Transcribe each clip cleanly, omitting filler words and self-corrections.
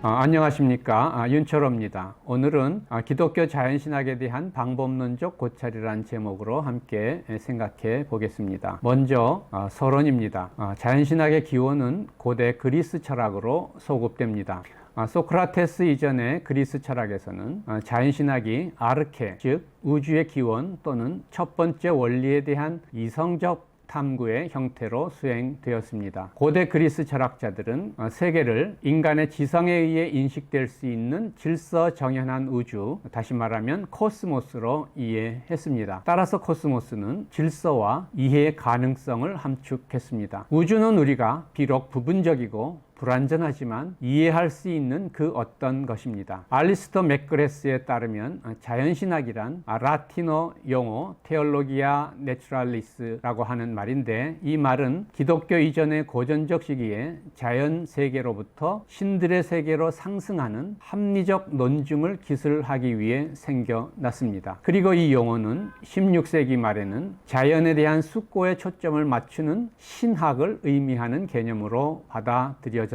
안녕하십니까. 윤철호입니다. 오늘은 기독교 자연신학에 대한 방법론적 고찰이라는 제목으로 함께 생각해 보겠습니다. 먼저 서론입니다. 자연신학의 기원은 고대 그리스 철학으로 소급됩니다. 소크라테스 이전의 그리스 철학에서는 자연신학이 아르케, 즉 우주의 기원 또는 첫 번째 원리에 대한 이성적 탐구의 형태로 수행되었습니다. 고대 그리스 철학자들은 세계를 인간의 지성에 의해 인식될 수 있는 질서정연한 우주, 다시 말하면 코스모스로 이해했습니다. 따라서 코스모스는 질서와 이해의 가능성을 함축했습니다. 우주는 우리가 비록 부분적이고 불완전하지만 이해할 수 있는 그 어떤 것입니다. 알리스토 맥그레스에 따르면 자연신학이란 라틴어 용어 테올로기아 내추럴리스라고 하는 말인데, 이 말은 기독교 이전의 고전적 시기에 자연 세계로부터 신들의 세계로 상승하는 합리적 논증을 기술하기 위해 생겨났습니다. 그리고 이 용어는 16세기 말에는 자연에 대한 숙고에 초점을 맞추는 신학을 의미하는 개념으로 받아들여졌습니다.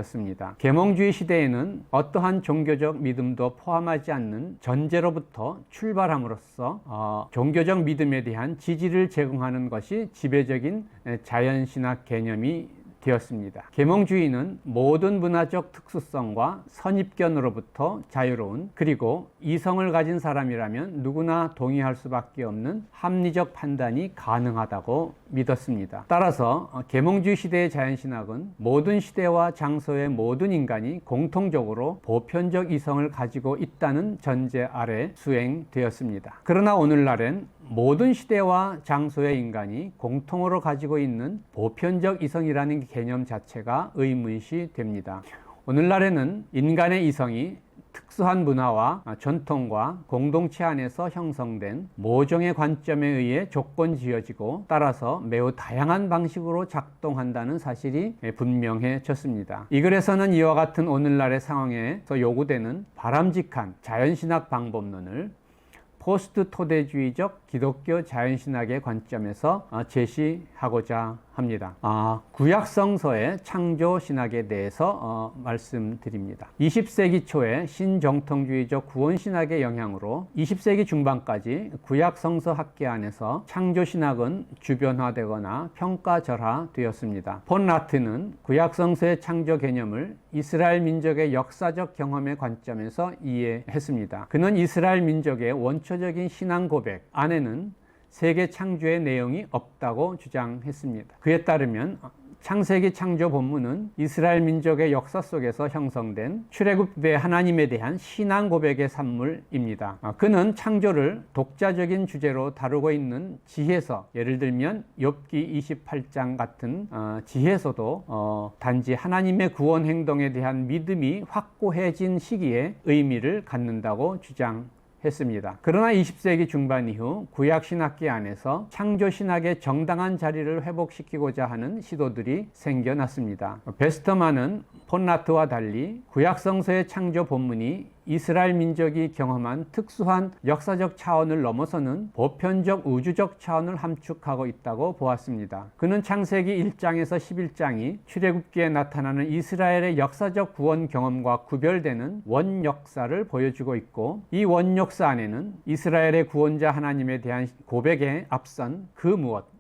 계몽주의 시대에는 어떠한 종교적 믿음도 포함하지 않는 전제로부터 출발함으로써 종교적 믿음에 대한 지지를 제공하는 것이 지배적인 자연신학 개념이 되었습니다. 계몽주의는 모든 문화적 특수성과 선입견으로부터 자유로운, 그리고 이성을 가진 사람이라면 누구나 동의할 수밖에 없는 합리적 판단이 가능하다고 믿었습니다. 따라서 계몽주의 시대의 자연신학은 모든 시대와 장소의 모든 인간이 공통적으로 보편적 이성을 가지고 있다는 전제 아래 수행되었습니다. 그러나 오늘날엔 모든 시대와 장소의 인간이 공통으로 가지고 있는 보편적 이성이라는 개념 자체가 의문시 됩니다. 오늘날에는 인간의 이성이 특수한 문화와 전통과 공동체 안에서 형성된 모종의 관점에 의해 조건 지어지고, 따라서 매우 다양한 방식으로 작동한다는 사실이 분명해졌습니다. 이 글에서는 이와 같은 오늘날의 상황에서 요구되는 바람직한 자연신학 방법론을 포스트 토대주의적 기독교 자연신학의 관점에서 제시하고자 합니다. 구약성서의 창조신학에 대해서 말씀드립니다. 20세기 초에 신정통주의적 구원신학의 영향으로 20세기 중반까지 구약성서 학계 안에서 창조신학은 주변화되거나 평가절하되었습니다. 폰 라트는 구약성서의 창조 개념을 이스라엘 민족의 역사적 경험의 관점에서 이해했습니다. 그는 이스라엘 민족의 원초적인 신앙 고백 안에는 세계 창조의 내용이 없다고 주장했습니다. 그에 따르면 창세기 창조 본문은 이스라엘 민족의 역사 속에서 형성된 출애굽의 하나님에 대한 신앙 고백의 산물입니다. 그는 창조를 독자적인 주제로 다루고 있는 지혜서, 예를 들면 욥기 28장 같은 지혜서도 단지 하나님의 구원 행동에 대한 믿음이 확고해진 시기에 의미를 갖는다고 주장했습니다. 그러나 20세기 중반 이후 구약신학계 안에서 창조신학의 정당한 자리를 회복시키고자 하는 시도들이 생겨났습니다. 베스터만은 폰라트와 달리 구약성서의 창조 본문이 이스라엘 민족이 경험한 특수한 역사적 차원을 넘어서는 보편적 우주적 차원을 함축하고 있다고 보았습니다. 그는 창세기 1장에서 11장이 출애굽기에 나타나는 이스라엘의 역사적 구원 경험과 구별되는 원역사를 보여주고 있고, 이 원역사 안에는 이스라엘의 구원자 하나님에 대한 고백에 앞선 그 무엇,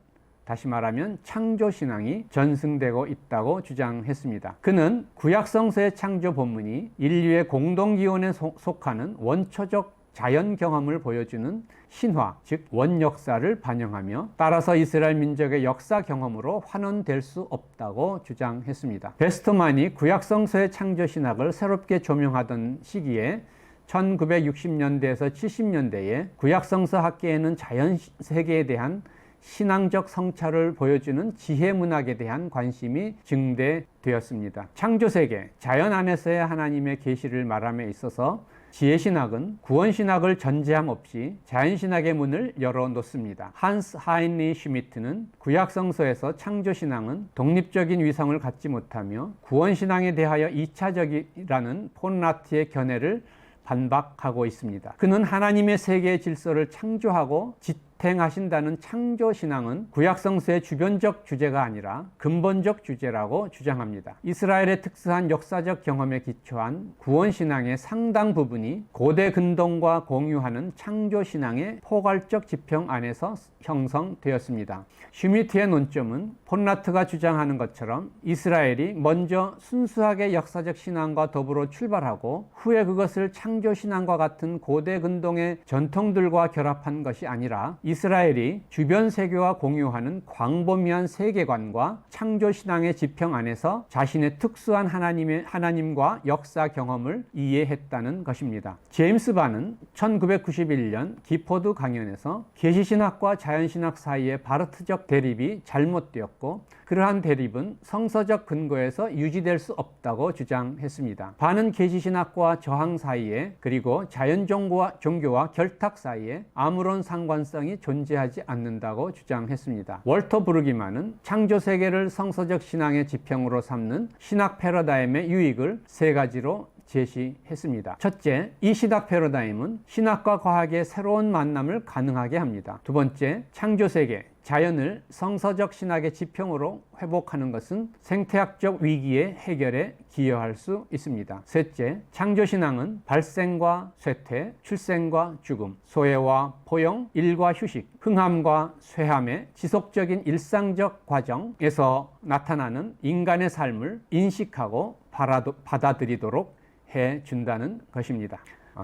다시 말하면 창조신앙이 전승되고 있다고 주장했습니다. 그는 구약성서의 창조 본문이 인류의 공동기원에 속하는 원초적 자연 경험을 보여주는 신화, 즉 원역사를 반영하며, 따라서 이스라엘 민족의 역사 경험으로 환원될 수 없다고 주장했습니다. 베스터만이 구약성서의 창조신학을 새롭게 조명하던 시기에 1960년대에서 70년대에 구약성서 학계에는 자연세계에 대한 신앙적 성찰을 보여주는 지혜문학에 대한 관심이 증대되었습니다. 창조세계, 자연 안에서의 하나님의 계시를 말함에 있어서 지혜신학은 구원신학을 전제함 없이 자연신학의 문을 열어놓습니다. 한스 하인리 슈미트는 구약성서에서 창조신앙은 독립적인 위성을 갖지 못하며 구원신앙에 대하여 2차적이라는 폰라트의 견해를 반박하고 있습니다. 그는 하나님의 세계의 질서를 창조하고 바탕하신다는 창조신앙은 구약성서의 주변적 주제가 아니라 근본적 주제라고 주장합니다. 이스라엘의 특수한 역사적 경험에 기초한 구원신앙의 상당 부분이 고대 근동과 공유하는 창조신앙의 포괄적 지평 안에서 형성되었습니다. 슈미트의 논점은 폰라트가 주장하는 것처럼 이스라엘이 먼저 순수하게 역사적 신앙과 더불어 출발하고 후에 그것을 창조신앙과 같은 고대 근동의 전통들과 결합한 것이 아니라 이스라엘이 주변 세계와 공유하는 광범위한 세계관과 창조신앙의 지평 안에서 자신의 특수한 하나님과 역사 경험을 이해했다는 것입니다. 제임스 반은 1991년 기포드 강연에서 계시신학과 자연신학 사이의 바르트적 대립이 잘못되었고 그러한 대립은 성서적 근거에서 유지될 수 없다고 주장했습니다. 반은 계시신학과 저항 사이에 그리고 자연종교와 결탁 사이에 아무런 상관성이 존재하지 않는다고 주장했습니다. 월터 브루기만은 창조세계를 성서적 신앙의 지평으로 삼는 신학 패러다임의 유익을 세 가지로 제시했습니다. 첫째, 이 신학 패러다임은 신학과 과학의 새로운 만남을 가능하게 합니다. 두 번째, 창조세계, 자연을 성서적 신학의 지평으로 회복하는 것은 생태학적 위기의 해결에 기여할 수 있습니다. 셋째, 창조신앙은 발생과 쇠퇴, 출생과 죽음, 소외와 포용, 일과 휴식, 흥함과 쇠함의 지속적인 일상적 과정에서 나타나는 인간의 삶을 인식하고 받아들이도록 해준다는 것입니다.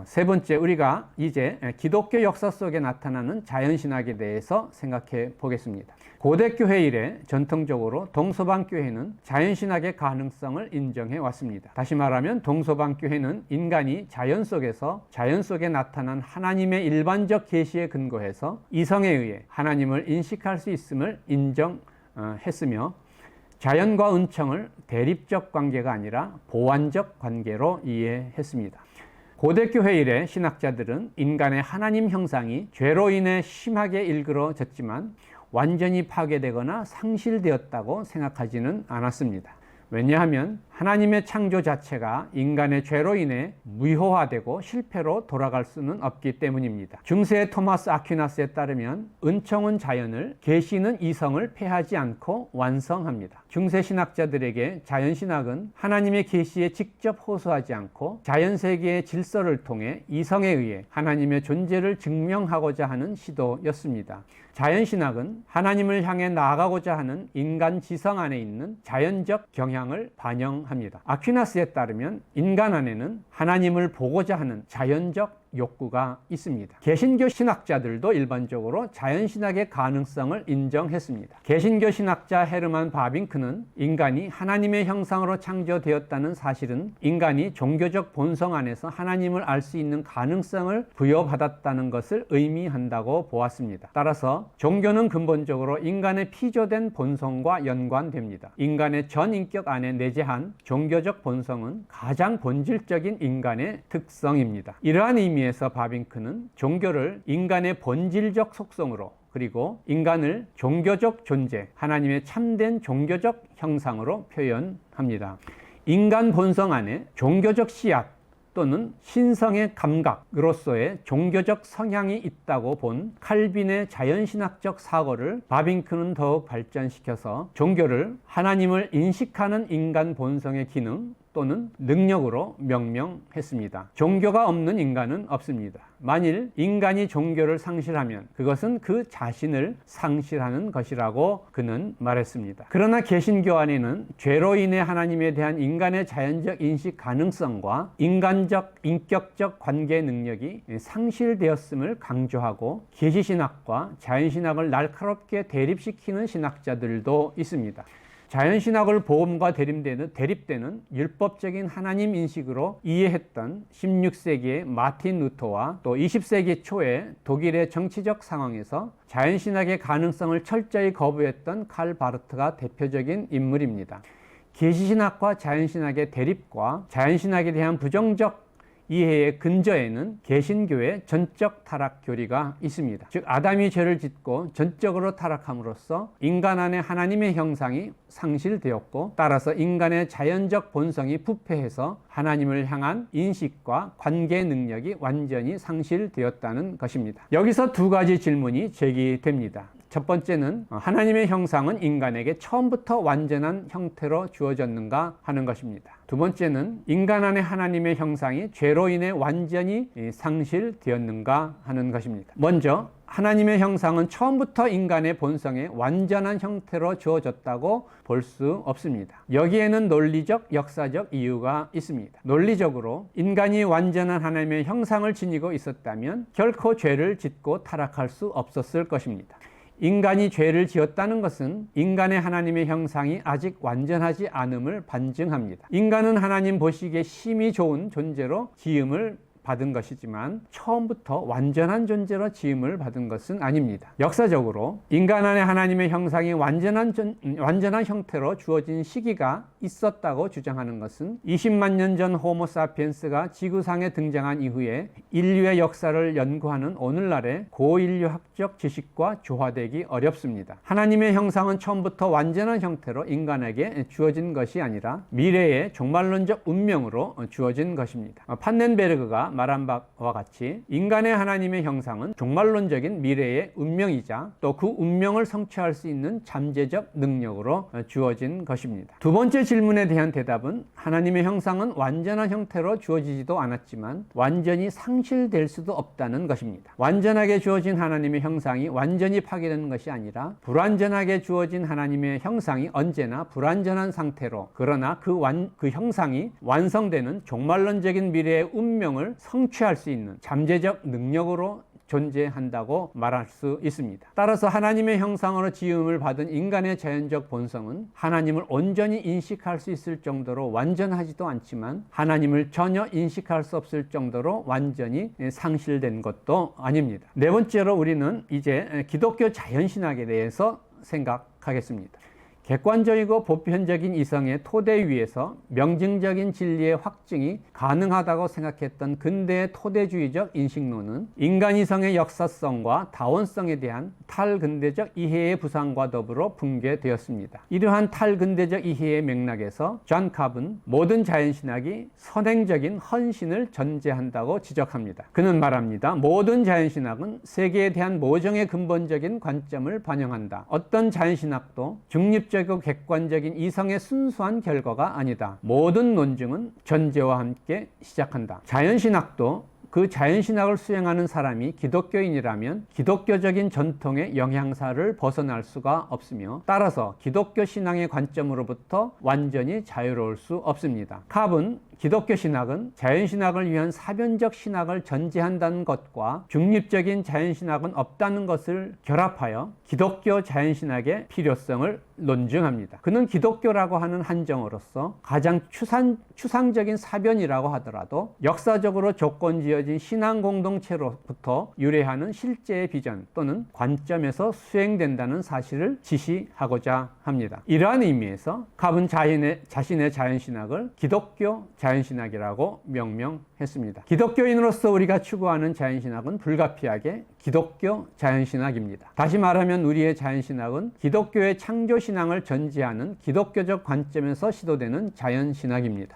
세 번째, 우리가 이제 기독교 역사 속에 나타나는 자연신학에 대해서 생각해 보겠습니다. 고대 교회 이래 전통적으로 동서방 교회는 자연신학의 가능성을 인정해 왔습니다. 다시 말하면 동서방 교회는 인간이 자연 속에 나타난 하나님의 일반적 계시에 근거해서 이성에 의해 하나님을 인식할 수 있음을 인정했으며 자연과 은총을 대립적 관계가 아니라 보완적 관계로 이해했습니다. 고대 교회 이래 신학자들은 인간의 하나님 형상이 죄로 인해 심하게 일그러졌지만 완전히 파괴되거나 상실되었다고 생각하지는 않았습니다. 왜냐하면 하나님의 창조 자체가 인간의 죄로 인해 무효화되고 실패로 돌아갈 수는 없기 때문입니다. 중세 토마스 아퀴나스에 따르면 은총은 자연을, 계시는 이성을 폐하지 않고 완성합니다. 중세 신학자들에게 자연신학은 하나님의 계시에 직접 호소하지 않고 자연세계의 질서를 통해 이성에 의해 하나님의 존재를 증명하고자 하는 시도였습니다. 자연신학은 하나님을 향해 나아가고자 하는 인간 지성 안에 있는 자연적 경향을 반영합니다. 아퀴나스에 따르면 인간 안에는 하나님을 보고자 하는 자연적 욕구가 있습니다. 개신교 신학자들도 일반적으로 자연신학의 가능성을 인정했습니다. 개신교 신학자 헤르만 바빙크는 인간이 하나님의 형상으로 창조되었다는 사실은 인간이 종교적 본성 안에서 하나님을 알 수 있는 가능성을 부여받았다는 것을 의미한다고 보았습니다. 따라서 종교는 근본적으로 인간의 피조된 본성과 연관됩니다. 인간의 전 인격 안에 내재한 종교적 본성은 가장 본질적인 인간의 특성입니다. 이러한 의미에서 바빙크는 종교를 인간의 본질적 속성으로 그리고 인간을 종교적 존재, 하나님의 참된 종교적 형상으로 표현합니다. 인간 본성 안에 종교적 씨앗 또는 신성의 감각으로서의 종교적 성향이 있다고 본 칼빈의 자연신학적 사고를 바빙크는 더욱 발전시켜서 종교를 하나님을 인식하는 인간 본성의 기능 또는 능력으로 명명했습니다. 종교가 없는 인간은 없습니다. 만일 인간이 종교를 상실하면 그것은 그 자신을 상실하는 것이라고 그는 말했습니다. 그러나 개신교 안에는 죄로 인해 하나님에 대한 인간의 자연적 인식 가능성과 인간적 인격적 관계 능력이 상실되었음을 강조하고 계시신학과 자연신학을 날카롭게 대립시키는 신학자들도 있습니다. 자연신학을 복음과 대립되는 율법적인 하나님 인식으로 이해했던 16세기의 마틴 루터와 또 20세기 초의 독일의 정치적 상황에서 자연신학의 가능성을 철저히 거부했던 칼 바르트가 대표적인 인물입니다. 계시신학과 자연신학의 대립과 자연신학에 대한 부정적 이해의 근저에는 개신교의 전적 타락 교리가 있습니다. 즉 아담이 죄를 짓고 전적으로 타락함으로써 인간 안에 하나님의 형상이 상실되었고, 따라서 인간의 자연적 본성이 부패해서 하나님을 향한 인식과 관계 능력이 완전히 상실되었다는 것입니다. 여기서 두 가지 질문이 제기됩니다. 첫 번째는 하나님의 형상은 인간에게 처음부터 완전한 형태로 주어졌는가 하는 것입니다. 두 번째는 인간 안에 하나님의 형상이 죄로 인해 완전히 상실되었는가 하는 것입니다. 먼저 하나님의 형상은 처음부터 인간의 본성에 완전한 형태로 주어졌다고 볼 수 없습니다. 여기에는 논리적, 역사적 이유가 있습니다. 논리적으로 인간이 완전한 하나님의 형상을 지니고 있었다면 결코 죄를 짓고 타락할 수 없었을 것입니다. 인간이 죄를 지었다는 것은 인간의 하나님의 형상이 아직 완전하지 않음을 반증합니다. 인간은 하나님 보시기에 심히 좋은 존재로 지음을 받은 것이지만 처음부터 완전한 존재로 지음을 받은 것은 아닙니다. 역사적으로 인간 안에 하나님의 형상이 완전한 형태로 주어진 시기가 있었다고 주장하는 것은 20만 년 전 호모사피엔스가 지구상에 등장한 이후에 인류의 역사를 연구하는 오늘날의 고인류학적 지식과 조화되기 어렵습니다. 하나님의 형상은 처음부터 완전한 형태로 인간에게 주어진 것이 아니라 미래의 종말론적 운명으로 주어진 것입니다. 판넨베르그가 말한 바와 같이 인간의 하나님의 형상은 종말론적인 미래의 운명이자 또 그 운명을 성취할 수 있는 잠재적 능력으로 주어진 것입니다. 두 번째 질문에 대한 대답은 하나님의 형상은 완전한 형태로 주어지지도 않았지만 완전히 상실될 수도 없다는 것입니다. 완전하게 주어진 하나님의 형상이 완전히 파괴되는 것이 아니라 불완전하게 주어진 하나님의 형상이 언제나 불완전한 상태로, 그러나 그 형상이 완성되는 종말론적인 미래의 운명을 성취할 수 있는 잠재적 능력으로 존재한다고 말할 수 있습니다. 따라서 하나님의 형상으로 지음을 받은 인간의 자연적 본성은 하나님을 온전히 인식할 수 있을 정도로 완전하지도 않지만 하나님을 전혀 인식할 수 없을 정도로 완전히 상실된 것도 아닙니다. 네 번째로 우리는 이제 기독교 자연신학에 대해서 생각하겠습니다. 객관적이고 보편적인 이성의 토대 위에서 명증적인 진리의 확증이 가능하다고 생각했던 근대의 토대주의적 인식론은 인간 이성의 역사성과 다원성에 대한 탈근대적 이해의 부상과 더불어 붕괴되었습니다. 이러한 탈근대적 이해의 맥락에서 존 카브는 모든 자연신학이 선행적인 헌신을 전제한다고 지적합니다. 그는 말합니다. 모든 자연신학은 세계에 대한 모종의 근본적인 관점을 반영한다. 어떤 자연신학도 중립적이고 객관적인 이성의 순수한 결과가 아니다. 모든 논증은 전제와 함께 시작한다. 자연신학도 그 자연신학을 수행하는 사람이 기독교인이라면 기독교적인 전통의 영향사를 벗어날 수가 없으며, 따라서 기독교 신앙의 관점으로부터 완전히 자유로울 수 없습니다. 카브는 기독교 신학은 자연신학을 위한 사변적 신학을 전제한다는 것과 중립적인 자연신학은 없다는 것을 결합하여 기독교 자연신학의 필요성을 논증합니다. 그는 기독교라고 하는 한정으로서 가장 추상적인 사변이라고 하더라도 역사적으로 조건지어진 신앙 공동체로부터 유래하는 실제의 비전 또는 관점에서 수행된다는 사실을 지시하고자 합니다. 이러한 의미에서 카브는 자신의 자연신학을 기독교 자연신학이라고 명명했습니다. 기독교인으로서 우리가 추구하는 자연신학은 불가피하게 기독교 자연신학입니다. 다시 말하면 우리의 자연신학은 기독교의 창조신앙을 전제하는 기독교적 관점에서 시도되는 자연신학입니다.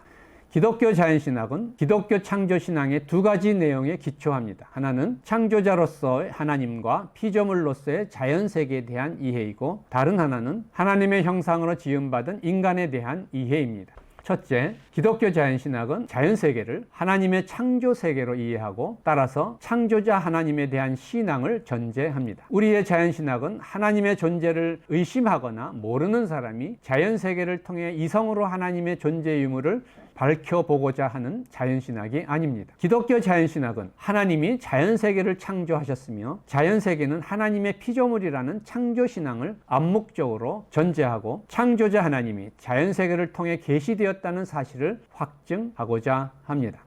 기독교 자연신학은 기독교 창조신앙의 두 가지 내용에 기초합니다. 하나는 창조자로서의 하나님과 피조물로서의 자연세계에 대한 이해이고, 다른 하나는 하나님의 형상으로 지음받은 인간에 대한 이해입니다. 첫째, 기독교 자연신학은 자연세계를 하나님의 창조세계로 이해하고 따라서 창조자 하나님에 대한 신앙을 전제합니다. 우리의 자연신학은 하나님의 존재를 의심하거나 모르는 사람이 자연세계를 통해 이성으로 하나님의 존재 유무를 밝혀보고자 하는 자연신학이 아닙니다. 기독교 자연신학은 하나님이 자연세계를 창조하셨으며 자연세계는 하나님의 피조물이라는 창조신앙을 암묵적으로 전제하고 창조자 하나님이 자연세계를 통해 계시되었다는 사실을 확증하고자 합니다.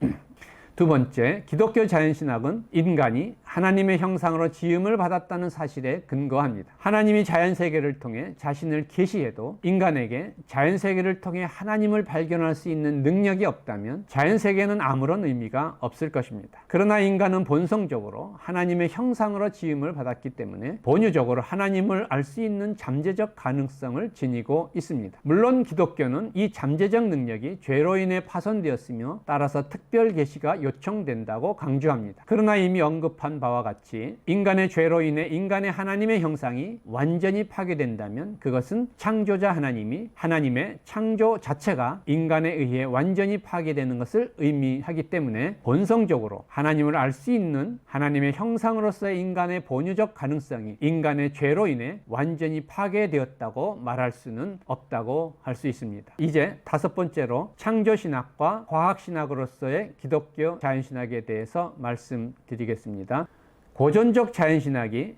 두 번째, 기독교 자연신학은 인간이 하나님의 형상으로 지음을 받았다는 사실에 근거합니다. 하나님이 자연세계를 통해 자신을 계시해도 인간에게 자연세계를 통해 하나님을 발견할 수 있는 능력이 없다면 자연세계는 아무런 의미가 없을 것입니다. 그러나 인간은 본성적으로 하나님의 형상으로 지음을 받았기 때문에 본유적으로 하나님을 알 수 있는 잠재적 가능성을 지니고 있습니다. 물론 기독교는 이 잠재적 능력이 죄로 인해 파손되었으며 따라서 특별 계시가 요청된다고 강조합니다. 그러나 이미 언급한 바와 같이 인간의 죄로 인해 인간의 하나님의 형상이 완전히 파괴된다면 그것은 창조자 하나님이 하나님의 창조 자체가 인간에 의해 완전히 파괴되는 것을 의미하기 때문에 본성적으로 하나님을 알 수 있는 하나님의 형상으로서의 인간의 본유적 가능성이 인간의 죄로 인해 완전히 파괴되었다고 말할 수는 없다고 할 수 있습니다. 이제 다섯 번째로 창조신학과 과학신학으로서의 기독교 자연신학에 대해서 말씀드리겠습니다. 고전적 자연신학이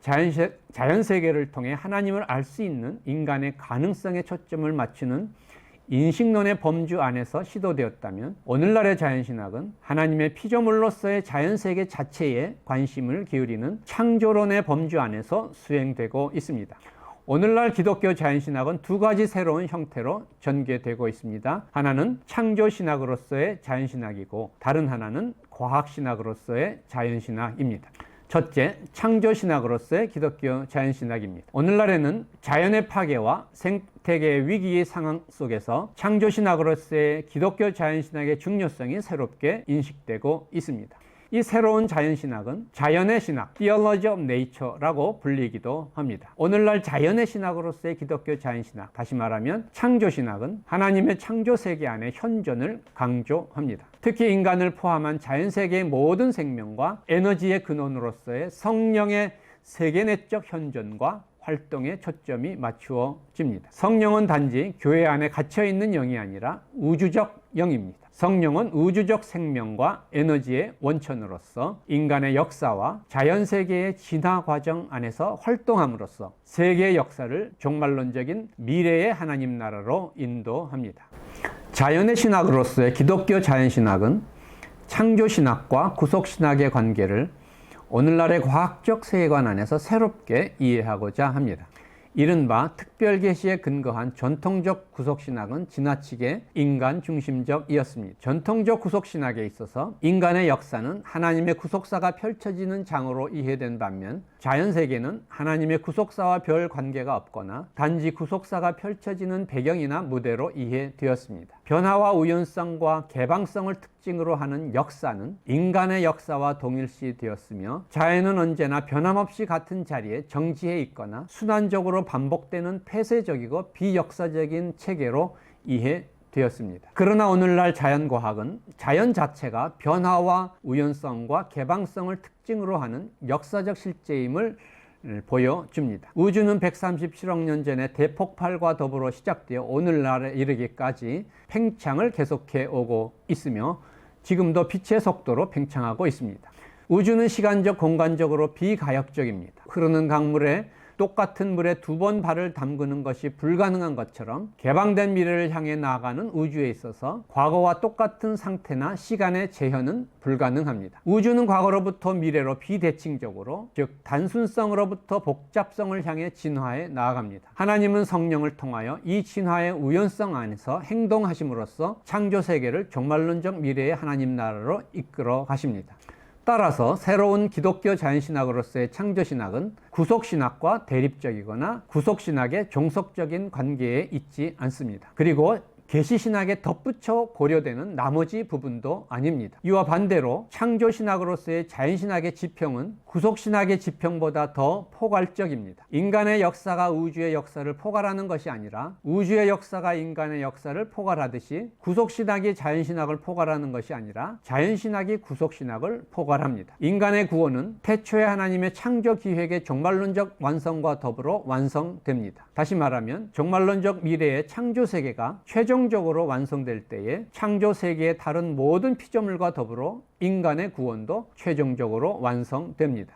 자연세계를 통해 하나님을 알 수 있는 인간의 가능성에 초점을 맞추는 인식론의 범주 안에서 시도되었다면 오늘날의 자연신학은 하나님의 피조물로서의 자연세계 자체에 관심을 기울이는 창조론의 범주 안에서 수행되고 있습니다. 오늘날 기독교 자연신학은 두 가지 새로운 형태로 전개되고 있습니다. 하나는 창조신학으로서의 자연신학이고 다른 하나는 과학신학으로서의 자연신학입니다. 첫째, 창조신학으로서의 기독교 자연신학입니다. 오늘날에는 자연의 파괴와 생태계의 위기의 상황 속에서 창조신학으로서의 기독교 자연신학의 중요성이 새롭게 인식되고 있습니다. 이 새로운 자연신학은 자연의 신학, Theology of Nature라고 불리기도 합니다. 오늘날 자연의 신학으로서의 기독교 자연신학, 다시 말하면 창조신학은 하나님의 창조세계 안의 현존을 강조합니다. 특히 인간을 포함한 자연세계의 모든 생명과 에너지의 근원으로서의 성령의 세계내적 현존과 활동에 초점이 맞추어집니다. 성령은 단지 교회 안에 갇혀있는 영이 아니라 우주적 영입니다. 성령은 우주적 생명과 에너지의 원천으로서 인간의 역사와 자연세계의 진화 과정 안에서 활동함으로써 세계의 역사를 종말론적인 미래의 하나님 나라로 인도합니다. 자연의 신학으로서의 기독교 자연신학은 창조신학과 구속신학의 관계를 오늘날의 과학적 세계관 안에서 새롭게 이해하고자 합니다. 이른바 특별계시에 근거한 전통적 구속신학은 지나치게 인간 중심적이었습니다. 전통적 구속신학에 있어서 인간의 역사는 하나님의 구속사가 펼쳐지는 장으로 이해된 반면 자연세계는 하나님의 구속사와 별 관계가 없거나 단지 구속사가 펼쳐지는 배경이나 무대로 이해되었습니다. 변화와 우연성과 개방성을 특징으로 하는 역사는 인간의 역사와 동일시되었으며 자연은 언제나 변함없이 같은 자리에 정지해 있거나 순환적으로 반복되는 폐쇄적이고 비역사적인 체계로 이해되었습니다. 그러나 오늘날 자연과학은 자연 자체가 변화와 우연성과 개방성을 특징으로 하는 역사적 실제임을 보여줍니다. 우주는 137억 년 전에 대폭발과 더불어 시작되어 오늘날에 이르기까지 팽창을 계속해 오고 있으며 지금도 빛의 속도로 팽창하고 있습니다. 우주는 시간적, 공간적으로 비가역적입니다. 흐르는 강물에 똑같은 물에 두 번 발을 담그는 것이 불가능한 것처럼 개방된 미래를 향해 나아가는 우주에 있어서 과거와 똑같은 상태나 시간의 재현은 불가능합니다. 우주는 과거로부터 미래로 비대칭적으로, 즉 단순성으로부터 복잡성을 향해 진화해 나아갑니다. 하나님은 성령을 통하여 이 진화의 우연성 안에서 행동하심으로써 창조세계를 종말론적 미래의 하나님 나라로 이끌어 가십니다. 따라서 새로운 기독교 자연신학으로서의 창조신학은 구속신학과 대립적이거나 구속신학의 종속적인 관계에 있지 않습니다. 그리고 계시신학에 덧붙여 고려되는 나머지 부분도 아닙니다. 이와 반대로 창조신학으로서의 자연신학의 지평은 구속신학의 지평보다 더 포괄적입니다. 인간의 역사가 우주의 역사를 포괄하는 것이 아니라 우주의 역사가 인간의 역사를 포괄하듯이 구속신학이 자연신학을 포괄하는 것이 아니라 자연신학이 구속신학을 포괄합니다. 인간의 구원은 태초의 하나님의 창조 기획의 종말론적 완성과 더불어 완성됩니다. 다시 말하면 종말론적 미래의 창조세계가 최종적으로 완성될 때에 창조세계의 다른 모든 피조물과 더불어 인간의 구원도 최종적으로 완성됩니다.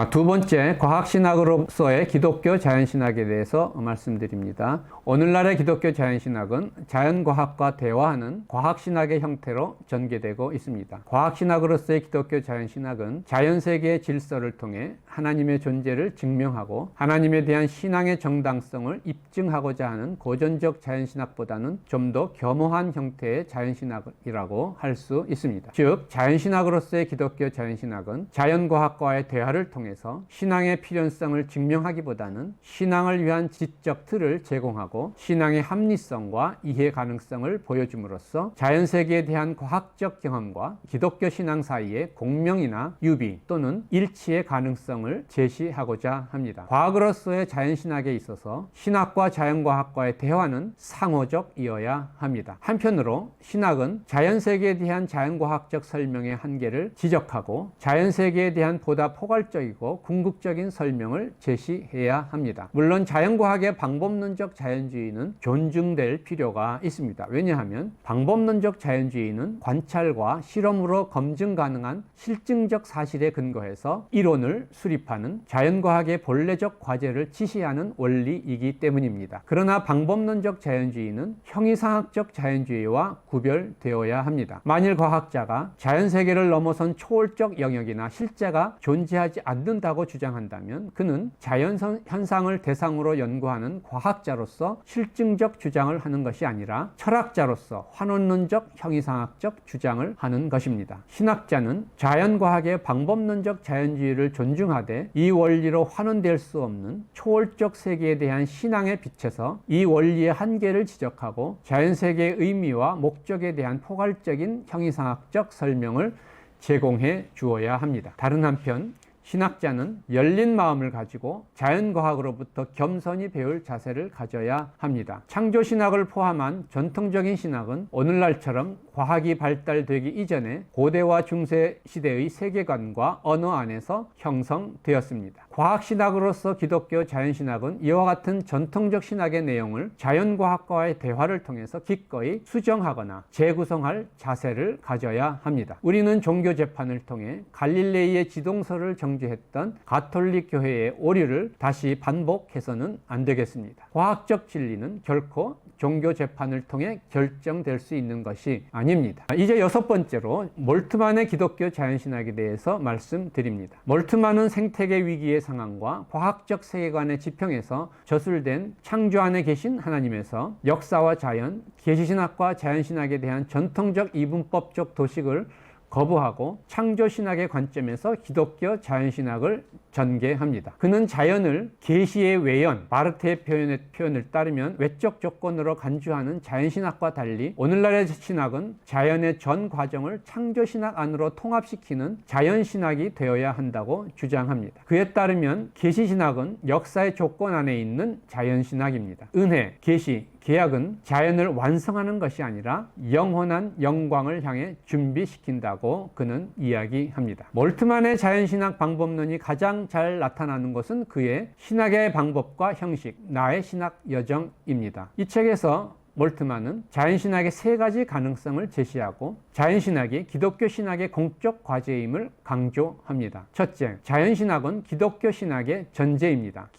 두 번째, 과학신학으로서의 기독교 자연신학에 대해서 말씀드립니다. 오늘날의 기독교 자연신학은 자연과학과 대화하는 과학신학의 형태로 전개되고 있습니다. 과학신학으로서의 기독교 자연신학은 자연세계의 질서를 통해 하나님의 존재를 증명하고 하나님에 대한 신앙의 정당성을 입증하고자 하는 고전적 자연신학보다는 좀 더 겸허한 형태의 자연신학이라고 할 수 있습니다. 즉, 자연신학으로서의 기독교 자연신학은 자연과학과의 대화를 통해서 신앙의 필연성을 증명하기보다는 신앙을 위한 지적 틀을 제공하고 신앙의 합리성과 이해 가능성을 보여줌으로써 자연세계에 대한 과학적 경험과 기독교 신앙 사이의 공명이나 유비 또는 일치의 가능성을 제시하고자 합니다. 과학으로서의 자연신학에 있어서 신학과 자연과학과의 대화는 상호적이어야 합니다. 한편으로 신학은 자연세계에 대한 자연과학적 설명의 한계를 지적하고 자연세계에 대한 보다 포괄적이고 궁극적인 설명을 제시해야 합니다. 물론 자연과학의 방법론적 자연주의는 존중될 필요가 있습니다. 왜냐하면 방법론적 자연주의는 관찰과 실험으로 검증 가능한 실증적 사실에 근거해서 이론을 수립하는 자연과학의 본래적 과제를 지시하는 원리이기 때문입니다. 그러나 방법론적 자연주의는 형이상학적 자연주의와 구별되어야 합니다. 만일 과학자가 자연세계를 넘어선 초월적 영역이나 실제가 존재하지 않는다고 주장한다면 그는 자연현상을 대상으로 연구하는 과학자로서 실증적 주장을 하는 것이 아니라 철학자로서 환원론적 형이상학적 주장을 하는 것입니다. 신학자는 자연과학의 방법론적 자연주의를 존중하되 이 원리로 환원될 수 없는 초월적 세계에 대한 신앙에 비춰서 이 원리의 한계를 지적하고 자연세계의 의미와 목적에 대한 포괄적인 형이상학적 설명을 제공해 주어야 합니다. 다른 한편 신학자는 열린 마음을 가지고 자연과학으로부터 겸손히 배울 자세를 가져야 합니다. 창조신학을 포함한 전통적인 신학은 오늘날처럼 과학이 발달되기 이전에 고대와 중세 시대의 세계관과 언어 안에서 형성되었습니다. 과학신학으로서 기독교 자연신학은 이와 같은 전통적 신학의 내용을 자연과학과의 대화를 통해서 기꺼이 수정하거나 재구성할 자세를 가져야 합니다. 우리는 종교 재판을 통해 갈릴레이의 지동설을 정죄했던 가톨릭 교회의 오류를 다시 반복해서는 안 되겠습니다. 과학적 진리는 결코 종교 재판을 통해 결정될 수 있는 것이 아닙니다. 이제 여섯 번째로 몰트만의 기독교 자연신학에 대해서 말씀드립니다. 몰트만은 생태계 위기의 상황과 과학적 세계관의 지평에서 저술된 창조 안에 계신 하나님에서 역사와 자연, 계시신학과 자연신학에 대한 전통적 이분법적 도식을 거부하고 창조신학의 관점에서 기독교 자연신학을 전개합니다. 그는 자연을 계시의 외연, 바르트의 표현을 따르면 외적 조건으로 간주하는 자연신학과 달리 오늘날의 신학은 자연의 전 과정을 창조신학 안으로 통합시키는 자연신학이 되어야 한다고 주장합니다. 그에 따르면 계시신학은 역사의 조건 안에 있는 자연신학입니다. 은혜, 계시, 계약은 자연을 완성하는 것이 아니라 영원한 영광을 향해 준비시킨다고 그는 이야기합니다. 몰트만의 자연신학 방법론이 가장 잘 나타나는 것은 그의 신학의 방법과 형식, 나의 신학 여정입니다. 이 책에서 몰트만은 자연신학의 세 가지 가능성을 제시하고 자연신학이 기독교 신학의 공적 과제임을 강조합니다. 첫째, 자연신학은 기독교 신학의 전제입니다.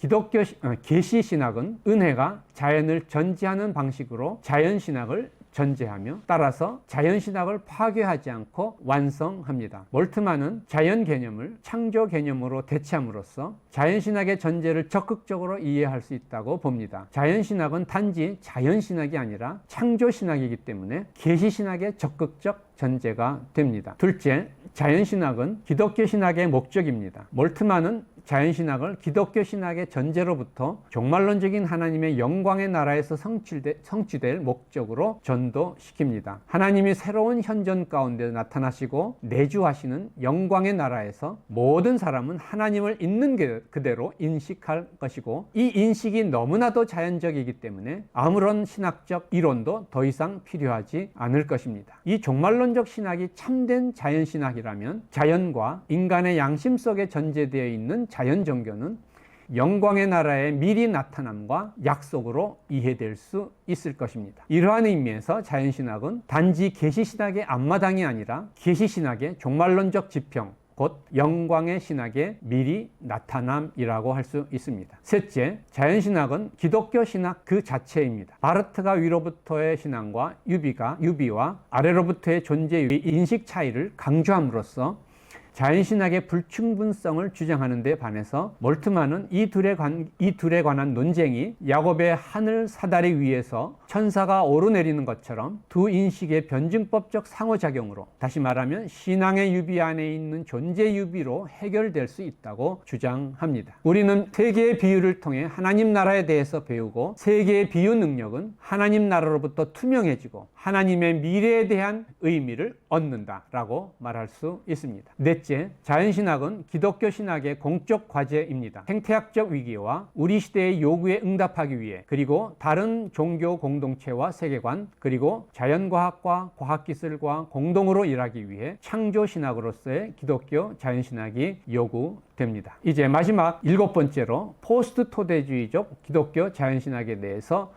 계시신학은 은혜가 자연을 전제하는 방식으로 자연신학을 전제하며 따라서 자연신학을 파괴하지 않고 완성합니다. 몰트만은 자연 개념을 창조 개념으로 대체함으로써 자연신학의 전제를 적극적으로 이해할 수 있다고 봅니다. 자연신학은 단지 자연신학이 아니라 창조신학이기 때문에 계시신학의 적극적 전제가 됩니다. 둘째, 자연신학은 기독교 신학의 목적입니다. 몰트만은 자연신학을 기독교 신학의 전제로부터 종말론적인 하나님의 영광의 나라에서 성취될 목적으로 전도시킵니다. 하나님이 새로운 현존 가운데 나타나시고 내주하시는 영광의 나라에서 모든 사람은 하나님을 있는 그대로 인식할 것이고 이 인식이 너무나도 자연적이기 때문에 아무런 신학적 이론도 더 이상 필요하지 않을 것입니다. 이 종말론적 신학이 참된 자연신학이라면 자연과 인간의 양심 속에 전제되어 있는 자연 종교는 영광의 나라의 미리 나타남과 약속으로 이해될 수 있을 것입니다. 이러한 의미에서 자연신학은 단지 계시신학의 앞마당이 아니라 계시신학의 종말론적 지평, 곧 영광의 신학의 미리 나타남이라고 할 수 있습니다. 셋째, 자연신학은 기독교 신학 그 자체입니다. 바르트가 위로부터의 신앙과 유비와 아래로부터의 존재의 인식 차이를 강조함으로써 자연신학의 불충분성을 주장하는 데 반해서 몰트만은 이 둘에 관한 논쟁이 야곱의 하늘 사다리 위에서 천사가 오르내리는 것처럼 두 인식의 변증법적 상호작용으로, 다시 말하면 신앙의 유비 안에 있는 존재 유비로 해결될 수 있다고 주장합니다. 우리는 세 개의 비유를 통해 하나님 나라에 대해서 배우고, 세 개의 비유 능력은 하나님 나라로부터 투명해지고 하나님의 미래에 대한 의미를 얻는다라고 말할 수 있습니다. 넷째, 자연신학은 기독교 신학의 공적 과제입니다. 생태학적 위기와 우리 시대의 요구에 응답하기 위해, 그리고 다른 종교 공동체와 세계관, 그리고 자연과학과 과학기술과 공동으로 일하기 위해 창조신학으로서의 기독교 자연신학이 요구됩니다. 이제 마지막 7번째로 포스트 토대주의적 기독교 자연신학에 대해서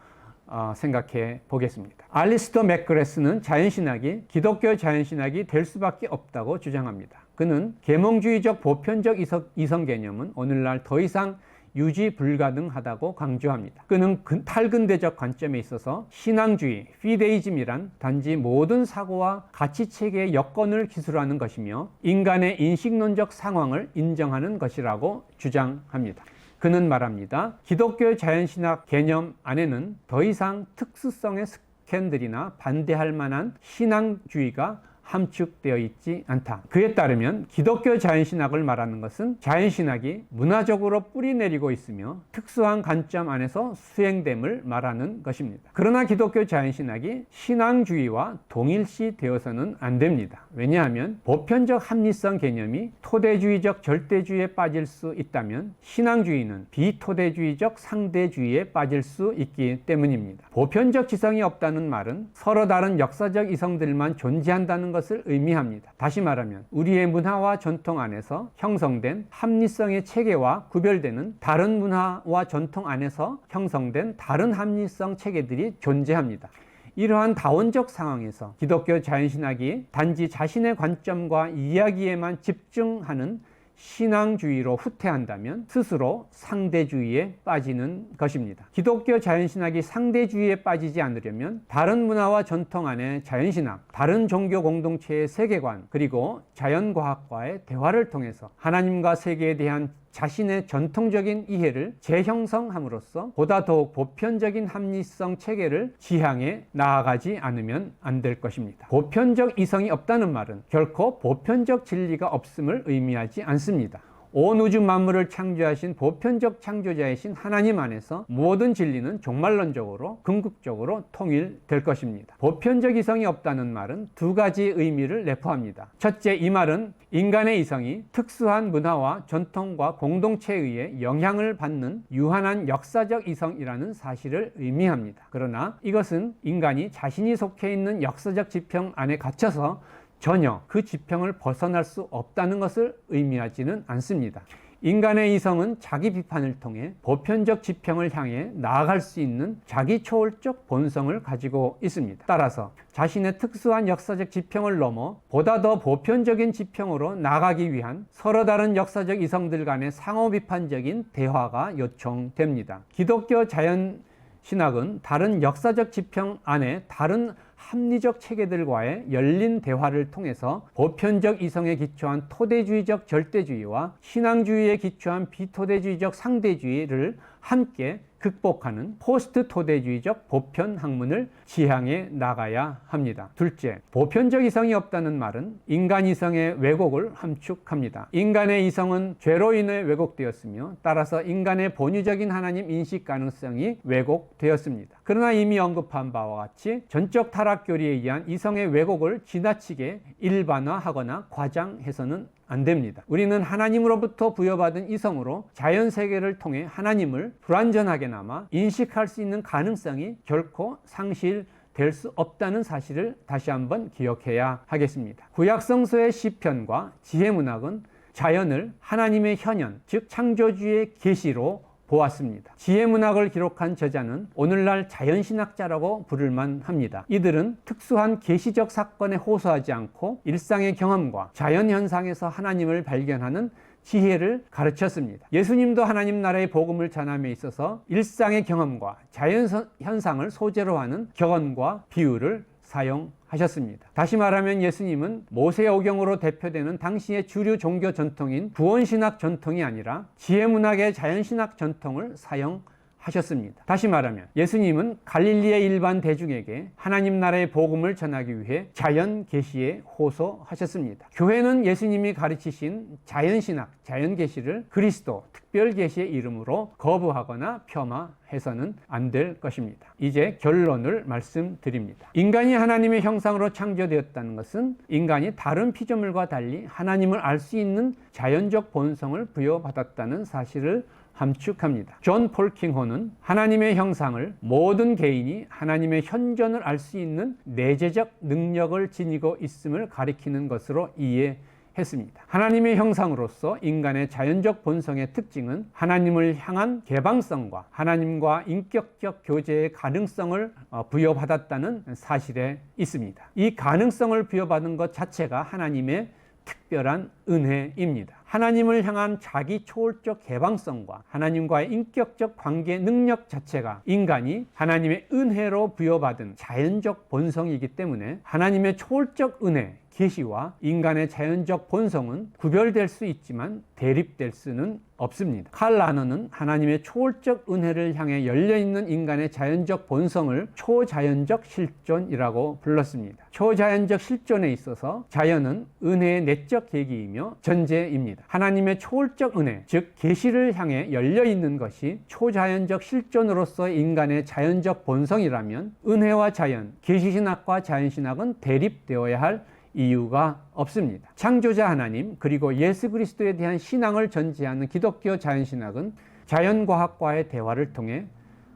생각해 보겠습니다. 알리스터 맥그레스는 자연신학이 기독교 자연신학이 될 수밖에 없다고 주장합니다. 그는 계몽주의적 보편적 이성 개념은 오늘날 더 이상 유지 불가능하다고 강조합니다. 그는 탈근대적 관점에 있어서 신앙주의, 피데이즘이란 단지 모든 사고와 가치체계의 여건을 기술하는 것이며 인간의 인식론적 상황을 인정하는 것이라고 주장합니다. 그는 말합니다. 기독교 자연신학 개념 안에는 더 이상 특수성의 스캔들이나 반대할 만한 신앙주의가 함축되어 있지 않다. 그에 따르면 기독교 자연신학을 말하는 것은 자연신학이 문화적으로 뿌리내리고 있으며 특수한 관점 안에서 수행됨을 말하는 것입니다. 그러나 기독교 자연신학이 신앙주의와 동일시 되어서는 안 됩니다. 왜냐하면 보편적 합리성 개념이 토대주의적 절대주의에 빠질 수 있다면 신앙주의는 비토대주의적 상대주의에 빠질 수 있기 때문입니다. 보편적 지성이 없다는 말은 서로 다른 역사적 이성들만 존재한다는 것을 의미합니다. 다시 말하면 우리의 문화와 전통 안에서 형성된 합리성의 체계와 구별되는 다른 문화와 전통 안에서 형성된 다른 합리성 체계들이 존재합니다. 이러한 다원적 상황에서 기독교 자연신학이 단지 자신의 관점과 이야기에만 집중하는 신앙주의로 후퇴한다면 스스로 상대주의에 빠지는 것입니다. 기독교 자연신학이 상대주의에 빠지지 않으려면 다른 문화와 전통 안에 자연신학, 다른 종교 공동체의 세계관, 그리고 자연과학과의 대화를 통해서 하나님과 세계에 대한 자신의 전통적인 이해를 재형성함으로써 보다 더욱 보편적인 합리성 체계를 지향해 나아가지 않으면 안 될 것입니다. 보편적 이성이 없다는 말은 결코 보편적 진리가 없음을 의미하지 않습니다. 온 우주 만물을 창조하신 보편적 창조자이신 하나님 안에서 모든 진리는 종말론적으로 궁극적으로 통일될 것입니다. 보편적 이성이 없다는 말은 두 가지 의미를 내포합니다. 첫째, 이 말은 인간의 이성이 특수한 문화와 전통과 공동체에 의해 영향을 받는 유한한 역사적 이성이라는 사실을 의미합니다. 그러나 이것은 인간이 자신이 속해 있는 역사적 지평 안에 갇혀서 전혀 그 지평을 벗어날 수 없다는 것을 의미하지는 않습니다. 인간의 이성은 자기 비판을 통해 보편적 지평을 향해 나아갈 수 있는 자기 초월적 본성을 가지고 있습니다. 따라서 자신의 특수한 역사적 지평을 넘어 보다 더 보편적인 지평으로 나아가기 위한 서로 다른 역사적 이성들 간의 상호 비판적인 대화가 요청됩니다. 기독교 자연신학은 다른 역사적 지평 안에 다른 합리적 체계들과의 열린 대화를 통해서 보편적 이성에 기초한 토대주의적 절대주의와 신앙주의에 기초한 비토대주의적 상대주의를 함께 극복하는 포스트 토대주의적 보편 학문을 지향해 나가야 합니다. 둘째, 보편적 이성이 없다는 말은 인간 이성의 왜곡을 함축합니다. 인간의 이성은 죄로 인해 왜곡되었으며 따라서 인간의 본유적인 하나님 인식 가능성이 왜곡되었습니다. 그러나 이미 언급한 바와 같이 전적 타락 교리에 의한 이성의 왜곡을 지나치게 일반화하거나 과장해서는 안 됩니다. 우리는 하나님으로부터 부여받은 이성으로 자연세계를 통해 하나님을 불완전하게나마 인식할 수 있는 가능성이 결코 상실될 수 없다는 사실을 다시 한번 기억해야 하겠습니다. 구약 성서의 시편과 지혜문학은 자연을 하나님의 현현, 즉 창조주의 계시로 보았습니다. 지혜문학을 기록한 저자는 오늘날 자연신학자라고 부를만 합니다. 이들은 특수한 계시적 사건에 호소하지 않고 일상의 경험과 자연현상에서 하나님을 발견하는 지혜를 가르쳤습니다. 예수님도 하나님 나라의 복음을 전함에 있어서 일상의 경험과 자연현상을 소재로 하는 격언과 비유를 사용하셨습니다. 다시 말하면 예수님은 모세오경으로 대표되는 당시의 주류 종교 전통인 구원신학 전통이 아니라 지혜문학의 자연신학 전통을 사용하셨습니다. 다시 말하면 예수님은 갈릴리의 일반 대중에게 하나님 나라의 복음을 전하기 위해 자연 계시에 호소하셨습니다. 교회는 예수님이 가르치신 자연신학, 자연계시를 그리스도 특별 계시의 이름으로 거부하거나 폄하해서는 안 될 것입니다. 이제 결론을 말씀드립니다. 인간이 하나님의 형상으로 창조되었다는 것은 인간이 다른 피조물과 달리 하나님을 알 수 있는 자연적 본성을 부여받았다는 사실을 함축합니다. 존 폴 킹호는 하나님의 형상을 모든 개인이 하나님의 현존을 알 수 있는 내재적 능력을 지니고 있음을 가리키는 것으로 이해했습니다. 하나님의 형상으로서 인간의 자연적 본성의 특징은 하나님을 향한 개방성과 하나님과 인격적 교제의 가능성을 부여받았다는 사실에 있습니다. 이 가능성을 부여받은 것 자체가 하나님의 특별한 은혜입니다. 하나님을 향한 자기 초월적 개방성과 하나님과의 인격적 관계 능력 자체가 인간이 하나님의 은혜로 부여받은 자연적 본성이기 때문에 하나님의 초월적 은혜, 계시와 인간의 자연적 본성은 구별될 수 있지만 대립될 수는 없습니다. 칼 라너는 하나님의 초월적 은혜를 향해 열려있는 인간의 자연적 본성을 초자연적 실존이라고 불렀습니다. 초자연적 실존에 있어서 자연은 은혜의 내적 계기이며 전제입니다. 하나님의 초월적 은혜, 즉 계시를 향해 열려있는 것이 초자연적 실존으로서 인간의 자연적 본성이라면 은혜와 자연, 계시신학과 자연신학은 대립되어야 할 이유가 없습니다. 창조자 하나님 그리고 예수 그리스도에 대한 신앙을 전제하는 기독교 자연신학은 자연과학과의 대화를 통해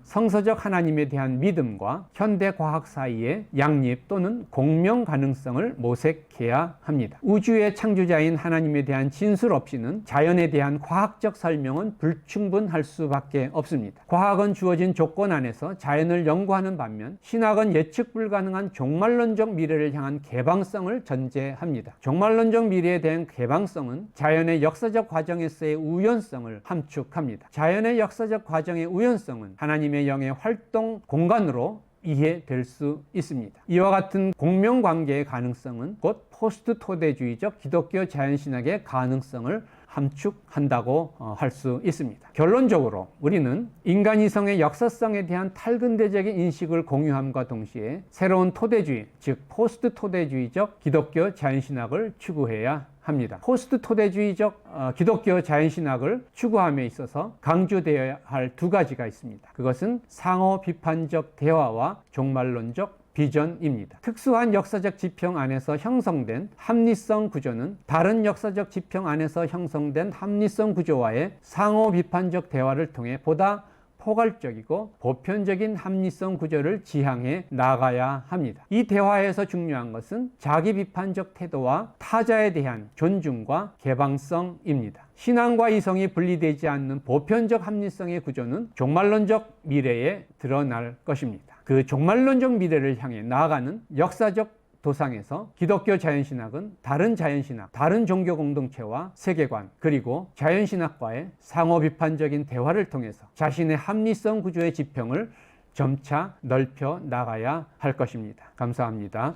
성서적 하나님에 대한 믿음과 현대과학 사이의 양립 또는 공명 가능성을 모색해야 합니다. 우주의 창조자인 하나님에 대한 진술 없이는 자연에 대한 과학적 설명은 불충분할 수밖에 없습니다. 과학은 주어진 조건 안에서 자연을 연구하는 반면 신학은 예측 불가능한 종말론적 미래를 향한 개방성을 전제합니다. 종말론적 미래에 대한 개방성은 자연의 역사적 과정에서의 우연성을 함축합니다. 자연의 역사적 과정의 우연성은 하나님의 영의 활동 공간으로 이해될 수 있습니다. 이와 같은 공명관계의 가능성은 곧 포스트 토대주의적 기독교 자연신학의 가능성을 함축한다고 할 수 있습니다. 결론적으로 우리는 인간 이성의 역사성에 대한 탈근대적인 인식을 공유함과 동시에 새로운 토대주의, 즉 포스트 토대주의적 기독교 자연신학을 추구해야 합니다. 포스트 토대주의적 기독교 자연신학을 추구함에 있어서 강조되어야 할 두 가지가 있습니다. 그것은 상호 비판적 대화와 종말론적 비전입니다. 특수한 역사적 지평 안에서 형성된 합리성 구조는 다른 역사적 지평 안에서 형성된 합리성 구조와의 상호 비판적 대화를 통해 보다 포괄적이고 보편적인 합리성 구조를 지향해 나가야 합니다. 이 대화에서 중요한 것은 자기 비판적 태도와 타자에 대한 존중과 개방성입니다. 신앙과 이성이 분리되지 않는 보편적 합리성의 구조는 종말론적 미래에 드러날 것입니다. 그 종말론적 미래를 향해 나아가는 역사적 도상에서 기독교 자연신학은 다른 자연신학, 다른 종교 공동체와 세계관, 그리고 자연신학과의 상호 비판적인 대화를 통해서 자신의 합리성 구조의 지평을 점차 넓혀 나가야 할 것입니다. 감사합니다.